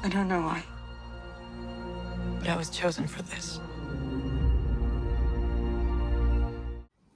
I don't know why. But I was chosen for this.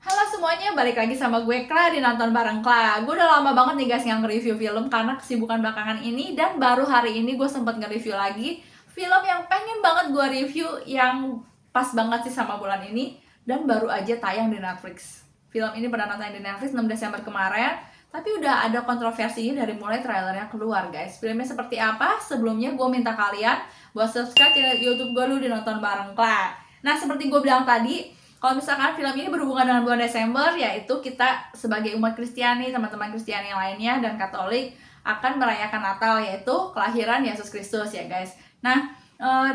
Halo semuanya, balik lagi sama gue Kla di Nonton Bareng Kla. Gue udah lama banget nih guys yang nge-review film karena kesibukan belakangan ini. Dan baru hari ini gue sempet nge-review lagi film yang pengen banget gue review, yang pas banget sih sama bulan ini dan baru aja tayang di Netflix. Film ini pernah tayang di Netflix 6 Desember kemarin, tapi udah ada kontroversinya dari mulai trailernya keluar guys. Filmnya seperti apa? Sebelumnya gue minta kalian buat subscribe channel YouTube gue dulu di Nonton Bareng Kla. Nah, seperti gue bilang tadi, kalau misalkan film ini berhubungan dengan bulan Desember, yaitu kita sebagai umat Kristiani, teman-teman Kristiani yang lainnya, dan Katolik akan merayakan Natal, yaitu kelahiran Yesus Kristus ya guys. Nah,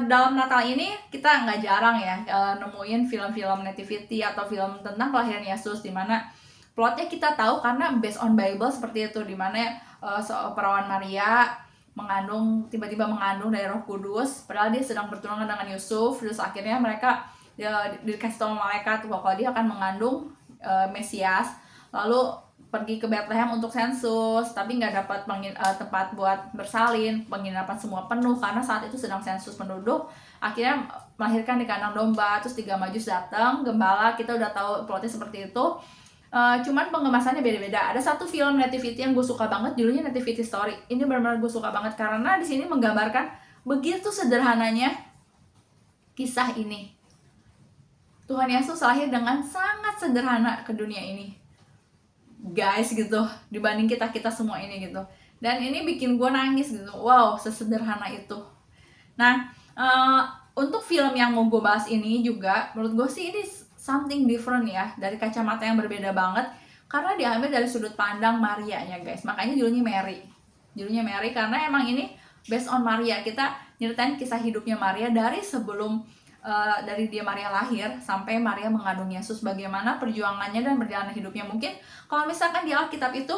dalam Natal ini kita nggak jarang ya nemuin film-film nativity atau film tentang kelahiran Yesus, dimana plotnya kita tahu karena based on Bible seperti itu, dimana perawan Maria tiba-tiba mengandung dari Roh Kudus, padahal dia sedang bertunangan dengan Yusuf. Terus akhirnya mereka dikasih tahu malaikat bahwa dia akan mengandung Mesias, lalu pergi ke Bethlehem untuk sensus, tapi nggak dapat tempat buat bersalin, penginapan semua penuh karena saat itu sedang sensus penduduk. Akhirnya melahirkan di kandang domba. Terus 3 Majus datang, gembala, kita udah tahu plotnya seperti itu. Cuman pengemasannya beda-beda. Ada satu film nativity yang gue suka banget, judulnya Nativity Story. Ini benar-benar gue suka banget karena di sini menggambarkan begitu sederhananya kisah ini. Tuhan Yesus lahir dengan sangat sederhana ke dunia ini, guys, gitu, dibanding kita semua ini gitu. Dan ini bikin gue nangis gitu. Wow, sesederhana itu. Nah, untuk film yang mau gue bahas ini juga, menurut gue sih ini something different ya, dari kacamata yang berbeda banget, karena diambil dari sudut pandang Maria ya guys. Makanya judulnya Mary karena emang ini based on Maria. Kita nyeritain kisah hidupnya Maria dari sebelum dari dia Maria lahir sampai Maria mengandung Yesus, bagaimana perjuangannya dan perjalanan hidupnya. Mungkin kalau misalkan di Alkitab itu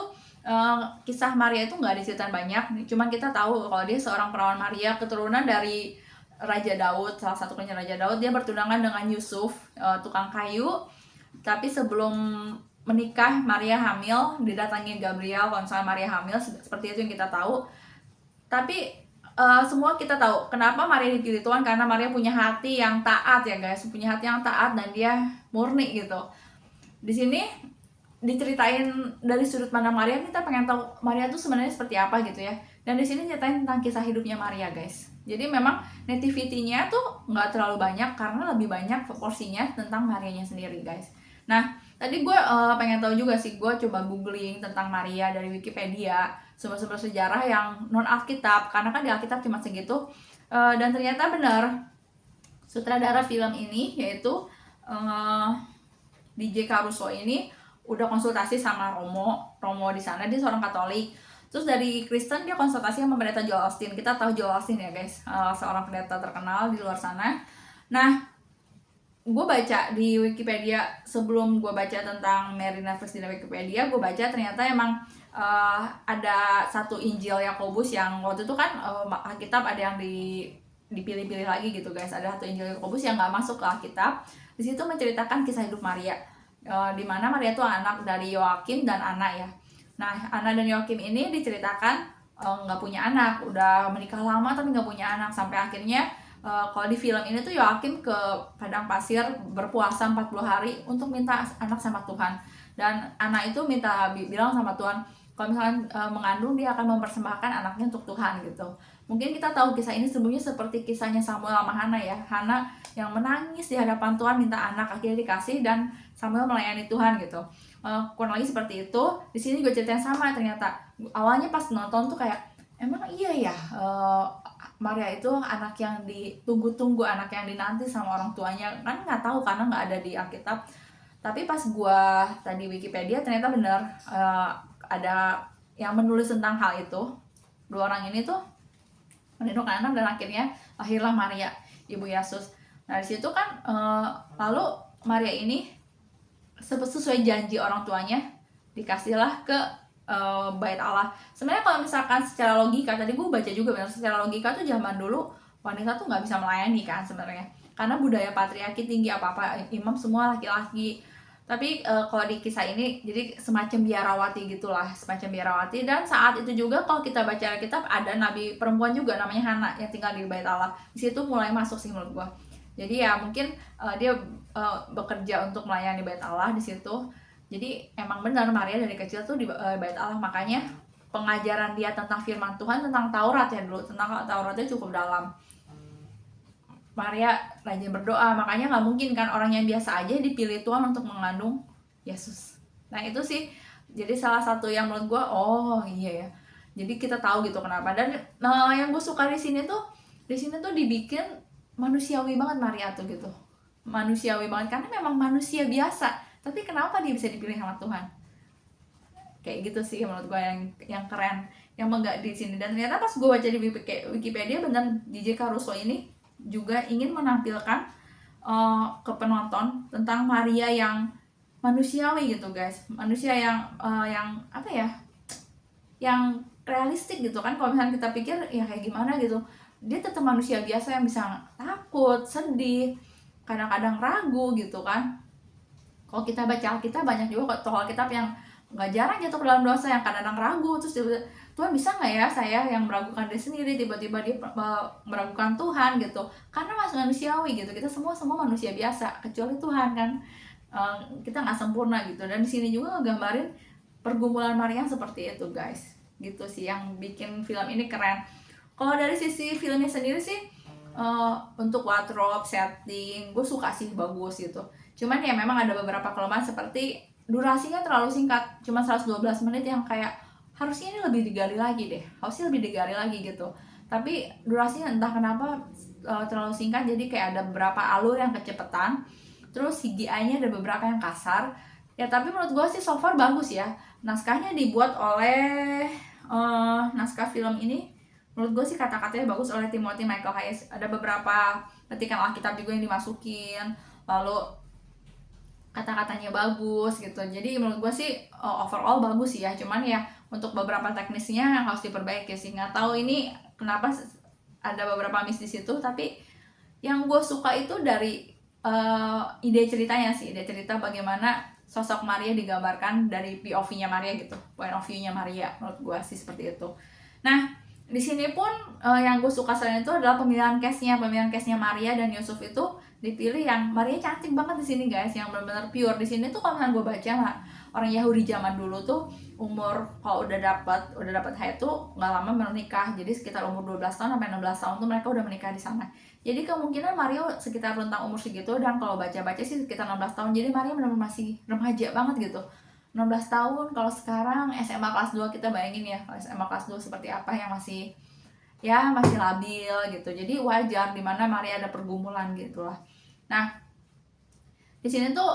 kisah Maria itu nggak diceritain banyak, cuman kita tahu kalau dia seorang perawan Maria, keturunan dari Raja Daud, salah satu keluarga Raja Daud. Dia bertunangan dengan Yusuf, tukang kayu. Tapi sebelum menikah, Maria hamil, didatangi Gabriel kalau misalnya Maria hamil, seperti itu yang kita tahu. Tapi semua kita tahu kenapa Maria dipilih Tuhan, karena Maria punya hati yang taat ya guys, punya hati yang taat dan dia murni gitu. Di sini diceritain dari sudut pandang Maria, kita pengen tahu Maria tuh sebenarnya seperti apa gitu ya. Dan di sini ceritain tentang kisah hidupnya Maria guys. Jadi memang nativity-nya tuh nggak terlalu banyak karena lebih banyak porsinya tentang Marianya sendiri guys. Nah, tadi gue pengen tahu juga sih, gue coba googling tentang Maria dari Wikipedia, sumber-sumber sejarah yang non Alkitab, karena kan di Alkitab cuma segitu. Dan ternyata benar, sutradara film ini yaitu DJ Caruso ini udah konsultasi sama Romo di sana. Dia seorang Katolik. Terus dari Kristen dia konsultasi sama pendeta Joel Osteen. Kita tahu Joel Osteen ya guys, seorang pendeta terkenal di luar sana. Nah, gue baca di Wikipedia, sebelum gue baca tentang Mary Netflix di Wikipedia, gue baca ternyata emang ada satu Injil Yakobus yang waktu itu kan Alkitab ada yang dipilih-pilih lagi gitu guys. Ada satu Injil Yakobus yang nggak masuk ke Alkitab. Di situ menceritakan kisah hidup Maria, di mana Maria itu anak dari Yoakim dan Anna ya. Nah, Anna dan Yoakim ini diceritakan nggak punya anak, udah menikah lama tapi nggak punya anak, sampai akhirnya kalau di film ini tuh Yoakim ke padang pasir berpuasa 40 hari untuk minta anak sama Tuhan. Dan anak itu bilang sama Tuhan, kalau misalkan mengandung dia akan mempersembahkan anaknya untuk Tuhan gitu. Mungkin kita tahu kisah ini sebelumnya seperti kisahnya Samuel sama Hana ya. Hana yang menangis di hadapan Tuhan minta anak, akhirnya dikasih, dan Samuel melayani Tuhan gitu. Kurang lagi seperti itu. Di sini gue ceritain sama, ternyata awalnya pas nonton tuh kayak, emang iya ya, Maria itu anak yang ditunggu-tunggu, anak yang dinanti sama orang tuanya. Kan nggak tahu karena nggak ada di Alkitab. Tapi pas gua tadi Wikipedia, ternyata benar ada yang menulis tentang hal itu. Dua orang ini tuh mengandung anak dan akhirnya lahirlah Maria, ibu Yesus. Nah, di situ kan lalu Maria ini sesuai janji orang tuanya dikasihlah ke bait Allah. Sebenarnya kalau misalkan secara logika, tadi gue baca juga benar, secara logika tuh zaman dulu wanita tuh nggak bisa melayani kan sebenarnya, karena budaya patriarki tinggi, apa-apa imam semua laki-laki. Tapi kalau di kisah ini jadi semacam biarawati gitulah, semacam biarawati. Dan saat itu juga kalau kita baca Alkitab ada nabi perempuan juga namanya Hana yang tinggal di Bait Allah. Di situ mulai masuk sih menurut gua. Jadi ya mungkin dia bekerja untuk melayani Bait Allah di situ. Jadi emang benar Maria dari kecil tuh di Bait Allah, makanya pengajaran dia tentang firman Tuhan, tentang Taurat ya dulu, tentang Tauratnya cukup dalam. Maria rajin berdoa, makanya nggak mungkin kan orang yang biasa aja dipilih Tuhan untuk mengandung Yesus. Nah itu sih jadi salah satu yang menurut gue, oh iya ya, jadi kita tahu gitu kenapa. Dan yang gue suka di sini tuh dibikin manusiawi banget Maria tuh gitu, manusiawi banget karena memang manusia biasa, tapi kenapa dia bisa dipilih sama Tuhan, kayak gitu sih menurut gue yang keren, yang megah di sini. Dan ternyata pas gue baca di Wikipedia bener J.K. Rousseau ini juga ingin menampilkan ke penonton tentang Maria yang manusiawi gitu guys, manusia yang apa ya, yang realistik gitu kan. Kalau misalnya kita pikir ya kayak gimana gitu, dia tetap manusia biasa yang bisa takut, sedih, kadang-kadang ragu gitu kan. Kalau kita baca Alkitab banyak juga tokoh Alkitab yang nggak jarang jatuh ke dalam dosa, yang kadang-kadang ragu, terus Tuhan bisa nggak ya saya yang meragukan diri sendiri, tiba-tiba dia meragukan Tuhan gitu, karena masih manusiawi gitu, kita semua manusia biasa kecuali Tuhan kan. Kita nggak sempurna gitu. Dan di sini juga ngegambarin pergumulan Maria seperti itu guys, gitu sih yang bikin film ini keren. Kalau dari sisi filmnya sendiri sih untuk wardrobe, setting, gue suka sih, bagus gitu. Cuman ya memang ada beberapa kelemahan seperti durasinya terlalu singkat, cuma 112 menit yang kayak harusnya ini lebih digali lagi deh, harusnya lebih digali lagi gitu. Tapi durasinya entah kenapa terlalu singkat, jadi kayak ada beberapa alur yang kecepetan, terus CGI-nya ada beberapa yang kasar. Ya tapi menurut gue sih so far bagus ya. Naskahnya dibuat oleh naskah film ini menurut gue sih kata-katanya bagus, oleh Timothy Michael Hayes. Ada beberapa ketikan Alkitab juga yang dimasukin, lalu kata-katanya bagus gitu. Jadi menurut gue sih overall bagus sih ya. Cuman ya untuk beberapa teknisnya yang harus diperbaiki sih. Nggak tahu ini kenapa ada beberapa miss di situ. Tapi yang gue suka itu dari ide ceritanya sih. Ide cerita bagaimana sosok Maria digambarkan dari POV-nya Maria gitu. Point of view-nya Maria menurut gue sih seperti itu. Nah di sini pun yang gue suka selain itu adalah pemilihan cast-nya Maria dan Yusuf itu dipilih yang Maria cantik banget di sini guys, yang benar-benar pure. Di sini tuh kalau misalnya gue baca lah, orang Yahudi zaman dulu tuh umur kalau udah dapat haid tuh nggak lama menikah, jadi sekitar umur 12 tahun sampai 16 tahun tuh mereka udah menikah di sana. Jadi kemungkinan Maria sekitar rentang umur segitu, dan kalau baca-baca sih sekitar 16 tahun, jadi Maria benar-benar masih remaja banget gitu. 16 tahun, kalau sekarang SMA kelas 2 kita bayangin ya, SMA kelas 2 seperti apa, yang masih labil gitu. Jadi wajar dimana Maria ada pergumulan gitu lah. Nah di sini tuh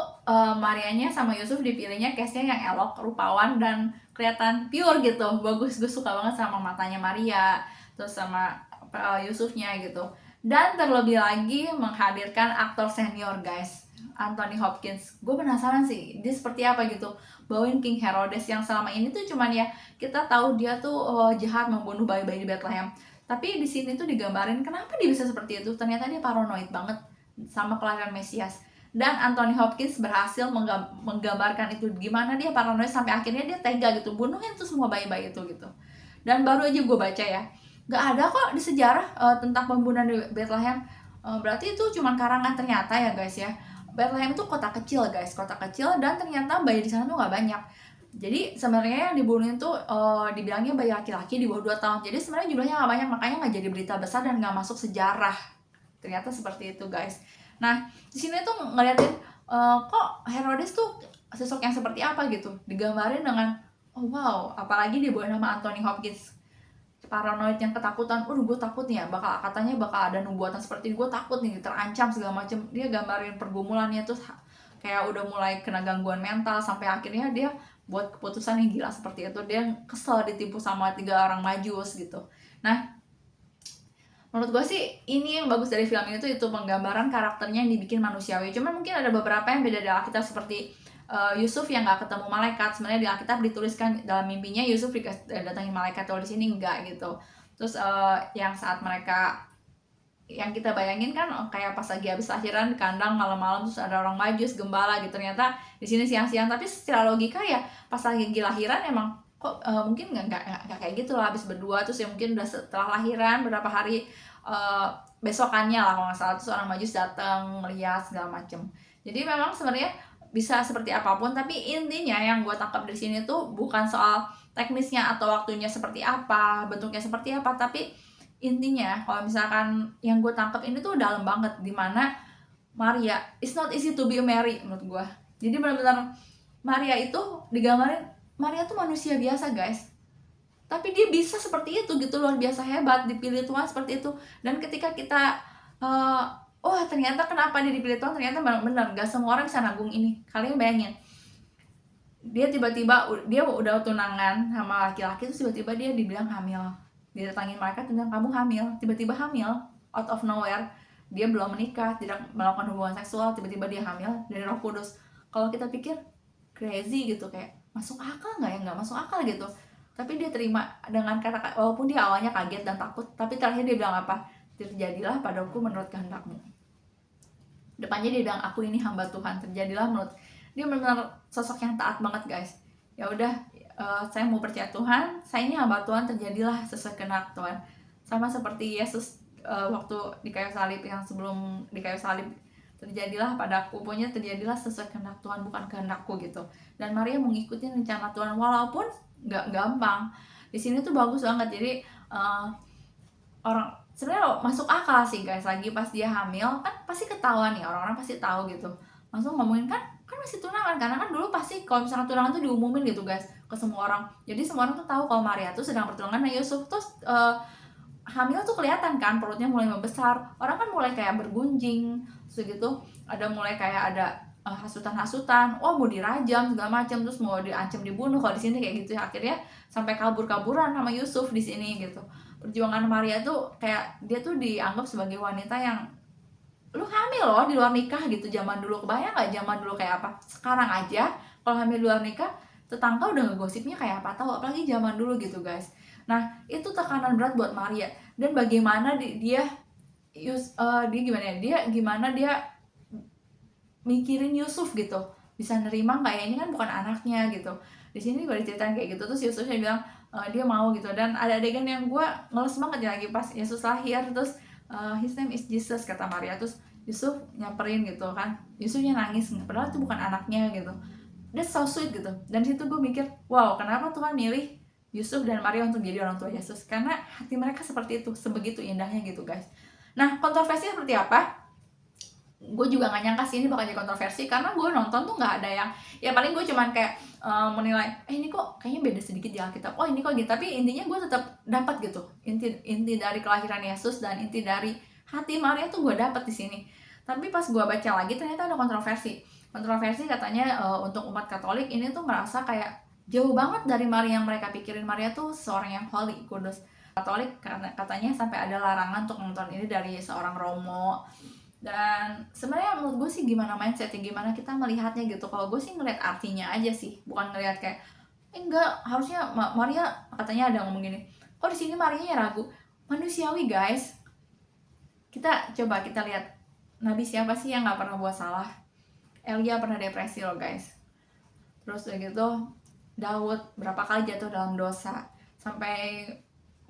Marianya sama Yusuf dipilihnya cast-nya yang elok, rupawan, dan kelihatan pure gitu, bagus. Gue suka banget sama matanya Maria, terus sama Yusufnya gitu. Dan terlebih lagi menghadirkan aktor senior guys, Anthony Hopkins. Gue penasaran sih dia seperti apa gitu, bawain King Herodes yang selama ini tuh cuman ya kita tahu dia tuh jahat, membunuh bayi-bayi di Bethlehem. Tapi di sini tuh digambarin kenapa dia bisa seperti itu. Ternyata dia paranoid banget sama kelahiran Mesias. Dan Anthony Hopkins berhasil menggambarkan itu, gimana dia paranoid sampai akhirnya dia tega gitu, bunuhin tuh semua bayi-bayi itu gitu. Dan baru aja gue baca ya, nggak ada kok di sejarah tentang pembunuhan di Bethlehem. Berarti itu cuma karangan ternyata ya guys ya. Bethlehem itu kota kecil guys, kota kecil, dan ternyata bayi di sana tuh nggak banyak. Jadi sebenarnya yang dibunuhin tuh dibilangnya bayi laki-laki di bawah 2 tahun. Jadi sebenarnya jumlahnya nggak banyak, makanya nggak jadi berita besar dan nggak masuk sejarah. Ternyata seperti itu guys. Nah di sini tuh ngeliatin kok Herodes tuh sosok yang seperti apa gitu, digambarin dengan oh wow, apalagi dibawa nama Anthony Hopkins, paranoid yang ketakutan. Gue takut nih ya, katanya bakal ada nubuatan seperti gue takut nih, terancam segala macem. Dia gambarin pergumulannya tuh kayak udah mulai kena gangguan mental, sampai akhirnya dia buat keputusan yang gila seperti itu. Dia kesel ditipu sama 3 orang majus gitu. Nah menurut gue sih ini yang bagus dari film ini tuh itu penggambaran karakternya yang dibikin manusiawi. Cuman mungkin ada beberapa yang beda dari Alkitab, seperti Yusuf yang nggak ketemu malaikat. Sebenarnya di Alkitab dituliskan dalam mimpinya Yusuf datangi malaikat, kalau di sini enggak gitu. Terus yang saat mereka yang kita bayangin kan kayak pas lagi habis lahiran di kandang malam-malam terus ada orang majus gembala gitu, ternyata di sini siang-siang. Tapi secara logika ya pas lagi lahiran emang kok mungkin nggak kayak gitu lah, habis berdua terus ya mungkin udah setelah lahiran beberapa hari besokannya lah kalau nggak salah terus orang majus datang melihat segala macem. Jadi memang sebenarnya bisa seperti apapun, tapi intinya yang gue tangkap di sini tuh bukan soal teknisnya atau waktunya seperti apa, bentuknya seperti apa, tapi intinya kalau misalkan yang gue tangkap ini tuh dalam banget, dimana Maria it's not easy to be a Mary menurut gue. Jadi benar-benar Maria itu digambarin, Maria tuh manusia biasa guys, tapi dia bisa seperti itu gitu, luar biasa hebat, dipilih Tuhan seperti itu. Dan ketika kita oh ternyata kenapa dia dipilih Tuhan, ternyata benar-benar gak semua orang bisa nanggung ini. Kalian bayangin, dia tiba-tiba dia udah tunangan sama laki-laki terus tiba-tiba dia dibilang hamil, didatangin malaikat bilang kamu hamil, tiba-tiba hamil out of nowhere, dia belum menikah, tidak melakukan hubungan seksual, tiba-tiba dia hamil dari Roh Kudus. Kalau kita pikir crazy gitu, kayak masuk akal nggak ya, nggak masuk akal gitu, tapi dia terima dengan kata, walaupun dia awalnya kaget dan takut, tapi terakhir dia bilang apa, terjadilah padaku menurut kehendakmu. Depannya dia bilang aku ini hamba Tuhan, terjadilah menurut. Dia benar-benar sosok yang taat banget guys. Ya udah, saya mau percaya Tuhan, saya ini hamba Tuhan, terjadilah sesuai kehendak Tuhan. Sama seperti Yesus waktu di kayu salib, yang sebelum di kayu salib, terjadilah padaku, pokoknya terjadilah sesuai kehendak Tuhan, bukan kehendakku gitu. Dan Maria mengikuti rencana Tuhan walaupun nggak gampang. Di sini tuh bagus banget. Jadi orang sebenarnya masuk akal sih guys, lagi pas dia hamil kan pasti ketahuan nih, orang-orang pasti tahu gitu, langsung ngomongin kan masih tunangan, karena kan dulu pasti kalau misalnya tunangan tuh diumumin gitu guys ke semua orang. Jadi semua orang tuh tahu kalau Maria tuh sedang bertunangan dengan Yusuf. Terus hamil tuh kelihatan kan, perutnya mulai membesar, orang kan mulai kayak bergunjing, terus gitu ada mulai kayak ada hasutan-hasutan, oh mau dirajam segala macam, terus mau diancam dibunuh. Kalau di sini kayak gitu ya, akhirnya sampai kabur-kaburan sama Yusuf di sini gitu. Perjuangan Maria tuh kayak dia tuh dianggap sebagai wanita yang lu hamil loh di luar nikah gitu. Zaman dulu, kebayang nggak zaman dulu kayak apa? Sekarang aja kalau hamil di luar nikah tetangga udah ngegosipnya kayak apa, tahu, apalagi zaman dulu gitu guys. Nah itu tekanan berat buat Maria. Dan bagaimana dia gimana dia mikirin Yusuf gitu, bisa nerima nggak ya, ini kan bukan anaknya gitu. Di sini gue diceritain kayak gitu. Terus Yusufnya bilang dia mau gitu. Dan ada adegan yang gue ngeles banget ya, lagi pas Yesus lahir, terus his name is Jesus kata Maria, terus Yusuf nyamperin gitu kan, Yusufnya nangis padahal itu bukan anaknya gitu. That's so sweet gitu. Dan situ gue mikir, wow, kenapa Tuhan milih Yusuf dan Maria untuk jadi orang tua Yesus, karena hati mereka seperti itu, sebegitu indahnya gitu guys. Nah kontroversinya seperti apa, gue juga gak nyangka sih ini bakal jadi kontroversi, karena gue nonton tuh gak ada yang, ya paling gue cuman kayak menilai ini kok kayaknya beda sedikit di Alkitab, oh ini kok gitu. Tapi intinya gue tetap dapat gitu inti dari kelahiran Yesus dan inti dari hati Maria tuh gue dapat di sini. Tapi pas gue baca lagi ternyata ada kontroversi katanya untuk umat Katolik ini tuh merasa kayak jauh banget dari Maria yang mereka pikirin. Maria tuh seorang yang holy, kudus. Katolik katanya sampai ada larangan untuk nonton ini dari seorang Romo. Dan sebenarnya menurut gue sih gimana mindsetnya, gimana kita melihatnya gitu. Kalau gue sih ngeliat artinya aja sih, bukan ngeliat kayak enggak harusnya Maria, katanya ada ngomong gini, kok di sini Marianya ragu. Manusiawi guys. Kita lihat nabi siapa sih yang nggak pernah buat salah? Elia pernah depresi loh guys. Terus udah gitu Daud berapa kali jatuh dalam dosa, sampai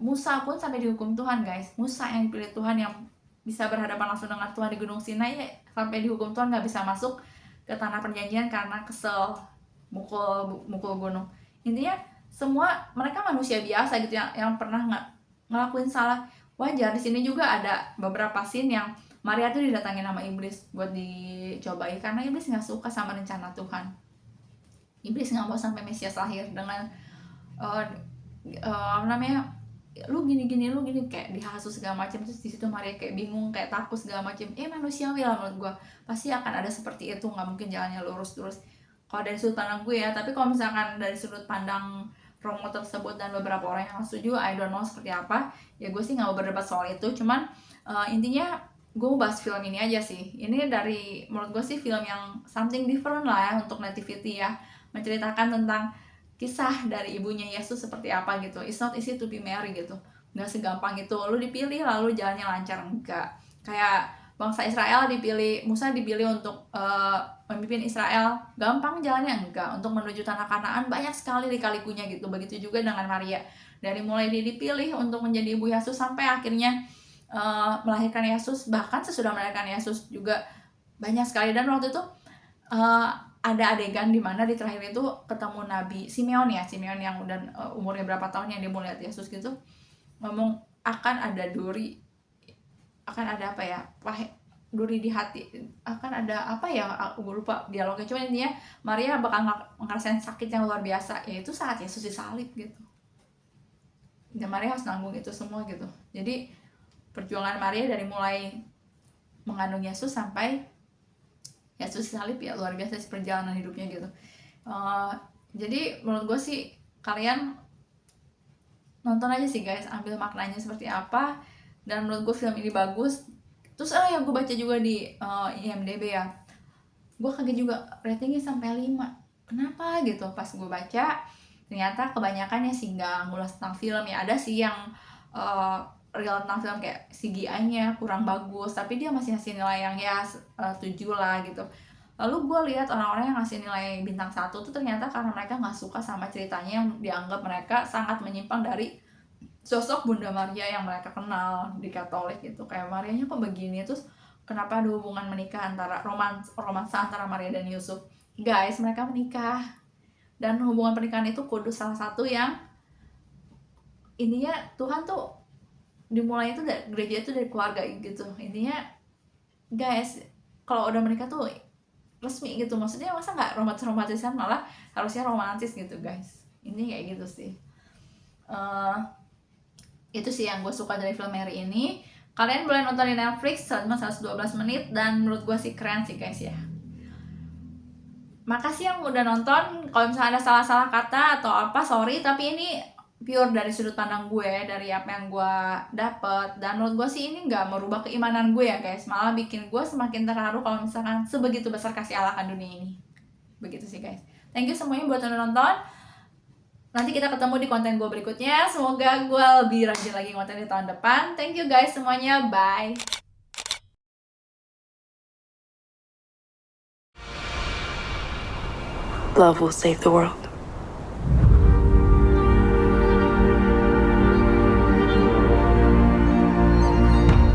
Musa pun sampai dihukum Tuhan guys. Musa yang dipilih Tuhan, yang bisa berhadapan langsung dengan Tuhan di Gunung Sinai, ya, sampai dihukum Tuhan nggak bisa masuk ke tanah perjanjian karena kesel mukul gunung. Intinya semua mereka manusia biasa gitu yang pernah ngelakuin salah. Wajar. Di sini juga ada beberapa scene yang Maria tuh didatangin sama iblis buat dicobai, karena iblis nggak suka sama rencana Tuhan. Iblis nggak mau sampai Mesias lahir dengan lu gini kayak dihasut segala macam. Terus di situ Maria kayak bingung, kayak takut segala macam. Manusiawi lah menurut gue, pasti akan ada seperti itu, nggak mungkin jalannya lurus terus kalau dari sudut pandang gue ya. Tapi kalau misalkan dari sudut pandang Romo tersebut dan beberapa orang yang setuju, I don't know seperti apa ya, gue sih nggak mau berdebat soal itu. Cuman intinya gue mau bahas film ini aja sih. Ini dari, menurut gue sih film yang something different lah ya untuk nativity ya, menceritakan tentang kisah dari ibunya Yesus seperti apa gitu. It's not easy to be Mary gitu, nggak segampang itu lu dipilih lalu jalannya lancar, enggak. Kayak bangsa Israel dipilih, Musa dipilih untuk memimpin Israel, gampang jalannya? Enggak. Untuk menuju tanah Kanaan banyak sekali lika-likunya gitu. Begitu juga dengan Maria, dari mulai dia dipilih untuk menjadi ibu Yesus sampai akhirnya melahirkan Yesus, bahkan sesudah melahirkan Yesus juga banyak sekali. Dan waktu itu ada adegan di mana di terakhir itu ketemu Nabi Simeon yang udah umurnya berapa tahun, yang dia mau lihat Yesus gitu, ngomong akan ada duri, akan ada apa ya, duri di hati, akan ada apa ya, aku lupa dialognya, cuma intinya Maria bakal ngerasain sakit yang luar biasa, yaitu saat Yesus disalib gitu. Dan Maria harus nanggung itu semua gitu. Jadi perjuangan Maria dari mulai mengandung Yesus sampai Yesus disalib ya luar biasa sih perjalanan hidupnya gitu. Jadi menurut gue sih kalian nonton aja sih guys, ambil maknanya seperti apa. Dan menurut gue film ini bagus. Terus yang gue baca juga di IMDb ya, gue kaget juga ratingnya sampai 5. Kenapa gitu? Pas gue baca ternyata kebanyakan ya sih nggak ngulas tentang film ya. Ada sih yang real tentang film kayak CGI-nya kurang bagus, tapi dia masih ngasih nilai yang ya 7 lah gitu. Lalu gue lihat orang-orang yang ngasih nilai bintang 1 tuh ternyata karena mereka nggak suka sama ceritanya yang dianggap mereka sangat menyimpang dari sosok Bunda Maria yang mereka kenal di Katolik gitu. Kayak Marianya kok begini, terus kenapa ada hubungan menikah antara romansa antara Maria dan Yusuf. Guys, mereka menikah, dan hubungan pernikahan itu kudus salah satu yang intinya Tuhan tuh dimulai itu dari gereja itu dari keluarga gitu. Intinya guys, kalau udah menikah tuh resmi gitu, maksudnya masa nggak romantis-romantisan, malah harusnya romantis gitu guys. Ini kayak gitu sih. Itu sih yang gue suka dari film Mary ini. Kalian boleh nonton di Netflix selama 112 menit, dan menurut gue sih keren sih guys ya. Makasih yang udah nonton. Kalau misalnya ada salah-salah kata atau apa, sorry, tapi ini pure dari sudut pandang gue, dari apa yang gue dapet. Dan menurut gue sih ini nggak merubah keimanan gue ya guys, malah bikin gue semakin terharu kalau misalkan sebegitu besar kasih Allah akan dunia ini. Begitu sih guys. Thank you semuanya buat udah nonton. Nanti kita ketemu di konten gue berikutnya. Semoga gue lebih rajin lagi konten di tahun depan. Thank you guys semuanya, bye. Love will save the world.